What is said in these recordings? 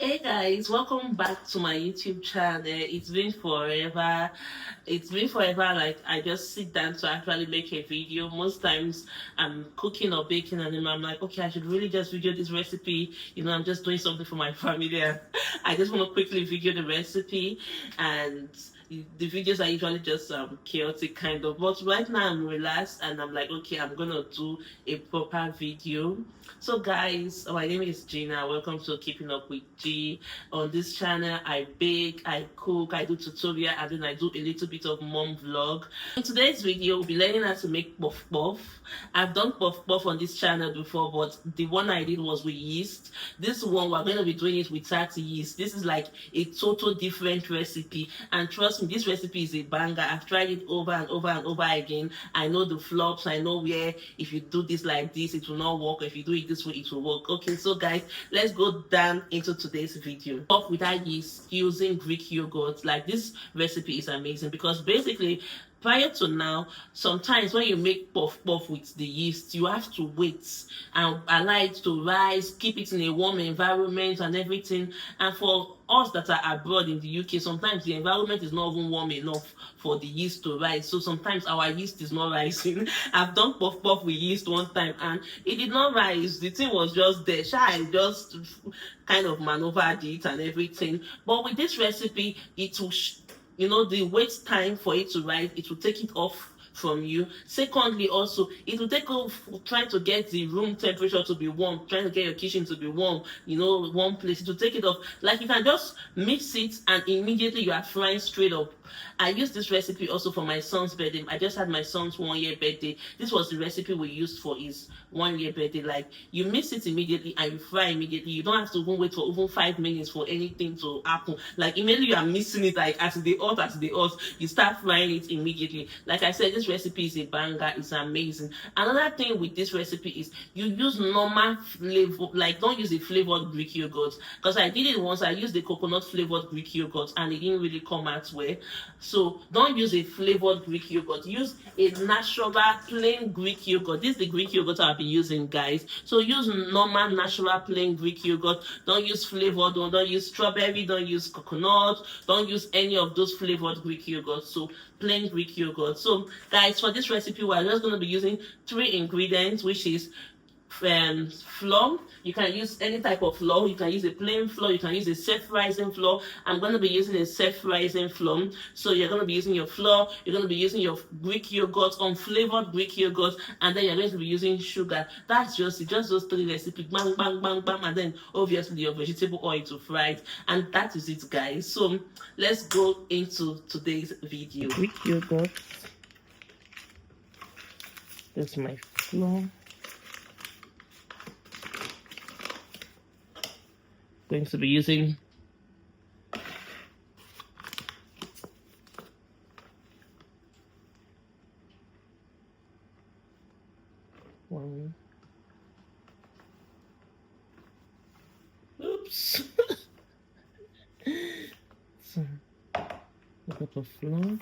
Hey guys, welcome back to my YouTube channel. It's been forever. Like I just sit down to actually make a video. Most times I'm cooking or baking and then I'm like, okay, I should really just video this recipe. I'm just doing something for my family and I just want to quickly video the recipe, and the videos are usually just chaotic kind of, but right now I'm relaxed and I'm like, okay, I'm gonna do a proper video. So guys, my name is Gina. Welcome to Keeping Up with G. On this channel I bake, I cook, I do tutorial, and then I do a little bit of mom vlog. In today's video we'll be learning how to make puff puff. I've done puff puff on this channel before, but the one I did was with yeast. This one we're going to be doing it without yeast. This is like a total different recipe, and trust me, this recipe is a banger. I've tried it over and over and over again. I know the flops. I know where if you do this like this it will not work, if you do it this way it will work. Okay, so guys, let's go down into today's video. Puff without yeast using Greek yogurt. Like, this recipe is amazing because basically prior to now, sometimes when you make puff puff with the yeast, you have to wait and allow it to rise, keep it in a warm environment and everything. And for us that are abroad in the UK, sometimes the environment is not even warm enough for the yeast to rise. So sometimes our yeast is not rising. I've done puff puff with yeast one time and it did not rise. The thing was just there. I just kind of maneuvered it and everything. But with this recipe, it will the wait time for it to rise, it will take it off from you. Secondly, also, it will take off trying to get the room temperature to be warm, trying to get your kitchen to be warm, warm place. It will take it off. Like, you can just mix it and immediately you are frying straight up. I used this recipe also for my son's birthday. I just had my son's 1 year birthday. This was the recipe we used for his 1 year birthday. Like, you mix it immediately and you fry immediately. You don't have to even wait for even 5 minutes for anything to happen. Like, immediately you are mixing it, like as the hot, you start frying it immediately. Like I said, this recipe is a banger. It's amazing. Another thing with this recipe is you use normal flavor. Like, don't use a flavored Greek yogurt, because I did it once. I used the coconut flavored Greek yogurt and it didn't really come out well. So don't use a flavored Greek yogurt. Use a natural plain Greek yogurt. This is the Greek yogurt I've been using, guys. So use normal natural plain Greek yogurt. Don't use flavored one. Don't use strawberry. Don't use coconut. Don't use any of those flavored Greek yogurts. So plain Greek yogurt. So guys, for this recipe we're just going to be using 3 ingredients, which is flour. You can use any type of flour. You can use a plain flour, you can use a self-rising flour. I'm going to be using a self-rising flour. So you're going to be using your flour, you're going to be using your Greek yogurt, unflavored Greek yogurt, and then you're going to be using sugar. That's just it. Just those 3 recipes. Bang, bang, bang, bang, and then obviously your vegetable oil to fry it. And that is it, guys. So let's go into today's video. Greek yogurt. That's my flour. Going to be using one. Oops. So, a cup of flour.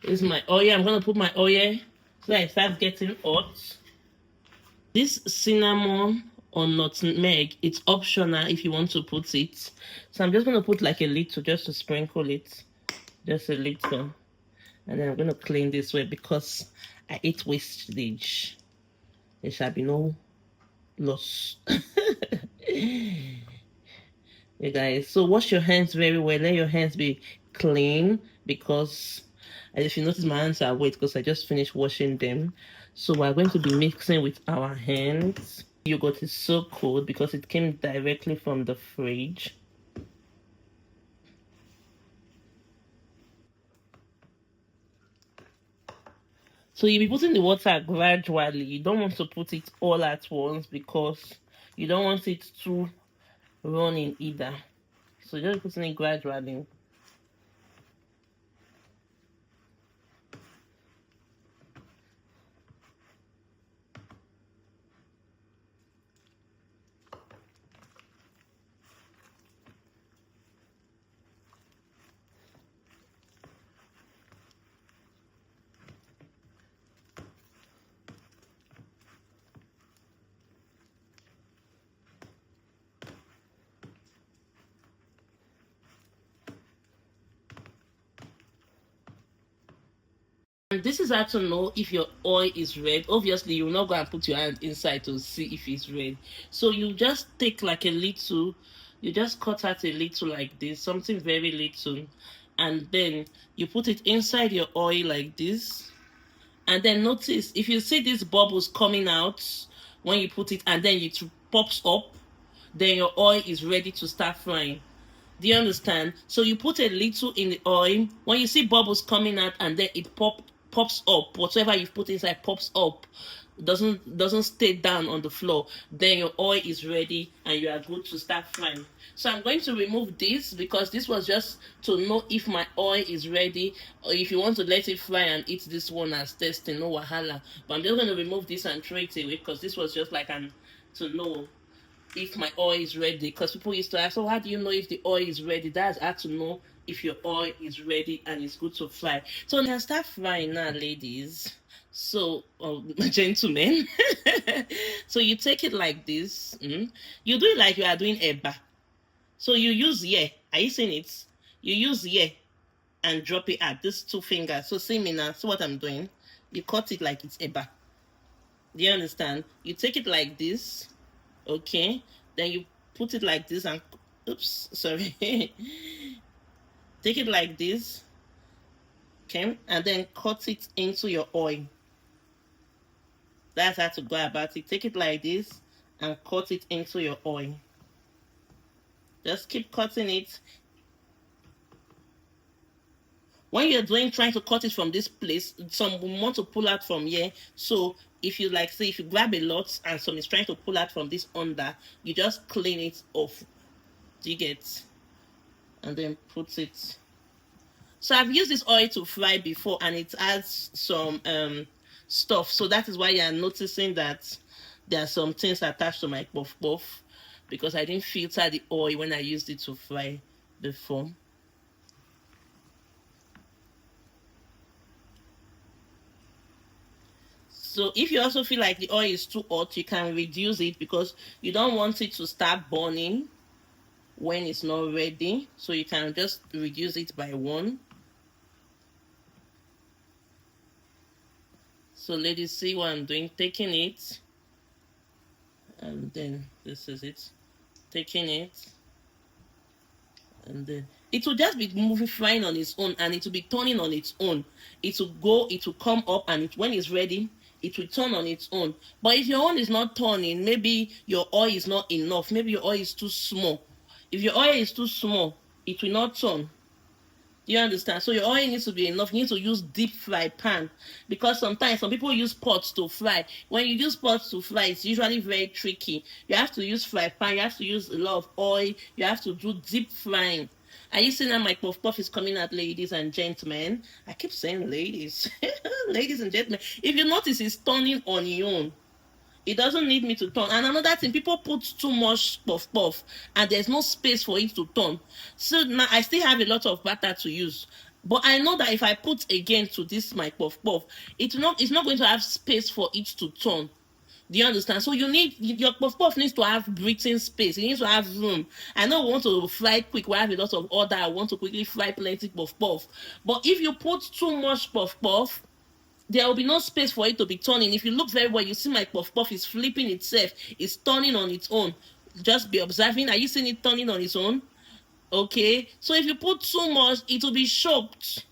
This is my oil. I'm going to put my oil so that it starts getting hot. This cinnamon or nutmeg, it's optional if you want to put it. So I'm just going to put like a little, just to sprinkle it. Just a little. And then I'm going to clean this way because I hate wastage. There shall be no loss. You guys, so wash your hands very well. Let your hands be clean, because and if you notice, my hands are wet because I just finished washing them. So we're going to be mixing with our hands. Yogurt is so cold because it came directly from the fridge. So you'll be putting the water gradually. You don't want to put it all at once because you don't want it to run in either. So just putting it gradually. And this is how to know if your oil is red. Obviously, you're not going to put your hand inside to see if it's red. So you just take like a little, you just cut out a little like this, something very little. And then you put it inside your oil like this. And then notice, if you see these bubbles coming out when you put it and then it pops up, then your oil is ready to start frying. Do you understand? So you put a little in the oil. When you see bubbles coming out and then it pops up, whatever you've put inside pops up, doesn't stay down on the floor, then your oil is ready and you are good to start frying. So I'm going to remove this because this was just to know if my oil is ready, or if you want to let it fry and eat this one as testing, no wahala. But I'm just going to remove this and throw it away because this was just like to know if my oil is ready. Because people used to ask, so how do you know if the oil is ready? That's how to know if your oil is ready and it's good to fry. So now start frying now, ladies. So, gentlemen, so you take it like this. You do it like you are doing eba. So you use Are you seeing it? You use and drop it at these two fingers. So see me now. See what I'm doing? You cut it like it's eba. Do you understand? You take it like this. Okay, then you put it like this and oops, sorry. Take it like this. Okay, and then cut it into your oil. That's how to go about it. Take it like this and cut it into your oil. Just keep cutting it. When you're trying to cut it from this place, some will want to pull out from here. So if you if you grab a lot and some is trying to pull out from this under, you just clean it off. Do you get? And then put it. So I've used this oil to fry before and it adds some stuff. So that is why you're noticing that there are some things attached to my puff puff, because I didn't filter the oil when I used it to fry before. So if you also feel like the oil is too hot, you can reduce it because you don't want it to start burning when it's not ready. So you can just reduce it by 1. So ladies, see what I'm doing? Taking it, and then this is it. Taking it, and then it will just be moving, frying on its own, and it will be turning on its own. It will come up, and when it's ready, it will turn on its own. But if your own is not turning, maybe your oil is not enough, maybe your oil is too small. If your oil is too small, it will not turn. Do you understand? So your oil needs to be enough. You need to use deep fry pan, because sometimes some people use pots to fry. When you use pots to fry, it's usually very tricky. You have to use fry pan. You have to use a lot of oil. You have to do deep frying. Are you seeing that my puff puff is coming out, ladies and gentlemen? I keep saying ladies. Ladies and gentlemen. If you notice, it's turning on your own. It doesn't need me to turn. And another thing, people put too much puff puff and there's no space for it to turn. So now I still have a lot of batter to use. But I know that if I put again to this my puff puff, it's not going to have space for it to turn. Do you understand? So your puff puff needs to have breathing space. It needs to have room. I know we want to fry quick. We have a lot of order. I want to quickly fry plenty puff puff. But if you put too much puff puff, there will be no space for it to be turning. If you look very well, you see my puff puff is flipping itself. It's turning on its own. Just be observing. Are you seeing it turning on its own? Okay. So if you put too much, it will be choked.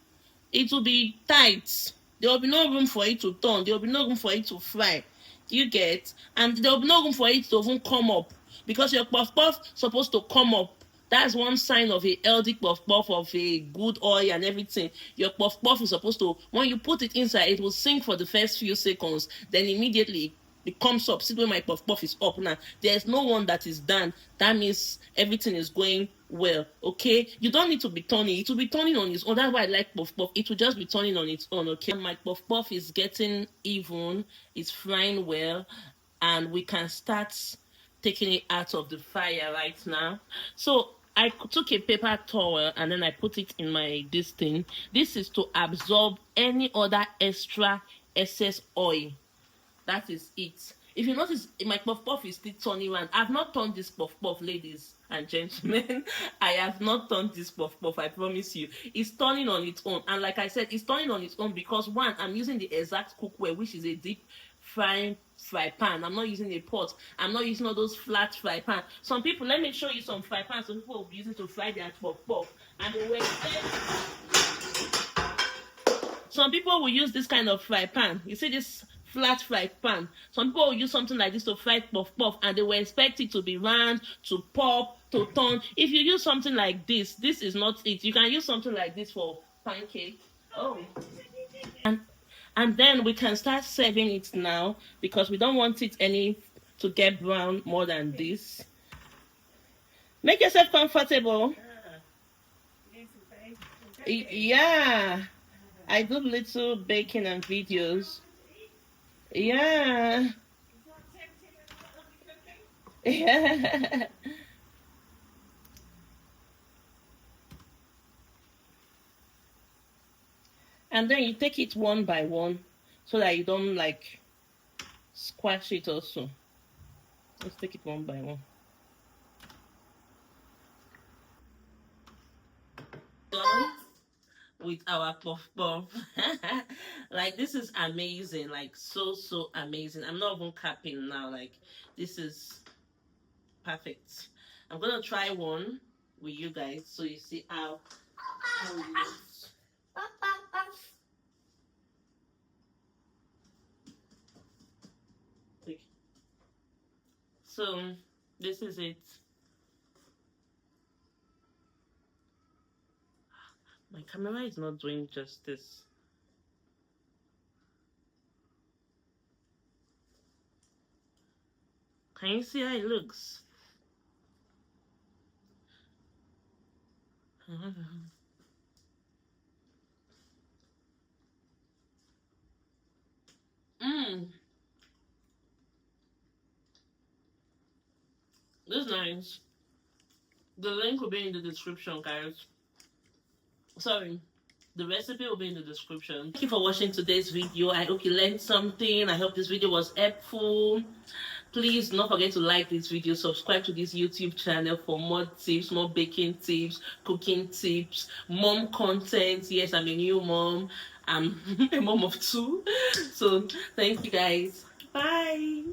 It will be tight. There will be no room for it to turn. There will be no room for it to fry. Do you get? And there'll be no room for it to even come up, because your puff puff supposed to come up. That's one sign of a healthy puff puff, of a good oil and everything. Your puff puff is supposed to, when you put it inside, it will sink for the first few seconds, then immediately it comes up. See where my puff puff is up now. There's no one that is done. That means everything is going well. Okay, you don't need to be turning. It will be turning on its own. That's why I like puff puff. It will just be turning on its own. Okay, my puff puff is getting even. It's frying well, and we can start taking it out of the fire right now. So I took a paper towel and then I put it in my this thing. This is to absorb any other extra excess oil. That is it. If you notice, my puff puff is still turning around. I've not turned this puff puff, ladies and gentlemen. I have not turned this puff puff, I promise you. It's turning on its own. And like I said, it's turning on its own because, one, I'm using the exact cookware, which is a deep fry pan. I'm not using a pot. I'm not using all those flat fry pan. Some people, let me show you some fry pans some people will be using to fry their puff puff. And they were some people will use this kind of fry pan. You see this flat fry pan. Some people will use something like this to fry puff puff, and they will expect it to be round, to pop, to turn. If you use something like this is not it. You can use something like this for pancake. Oh. And then we can start serving it now, because we don't want it to get brown more than this. Make yourself comfortable. Yeah. I do little baking and videos. Yeah. Yeah. And then you take it one by one so that you don't like squash it also. Let's take it one by one. With our puff puff. Like, this is amazing. Like, so amazing. I'm not even capping now. Like, this is perfect. I'm gonna try one with you guys so you see how it looks. So this is it. My camera is not doing justice. Can you see how it looks? This is nice. The link will be in the description, guys. Sorry, the recipe will be in the description. Thank you for watching today's video. I hope you learned something. I hope this video was helpful. Please don't forget to like this video, subscribe to this YouTube channel for more tips, more baking tips, cooking tips, mom content. Yes, I'm a new mom. I'm a mom of 2. So thank you guys. Bye.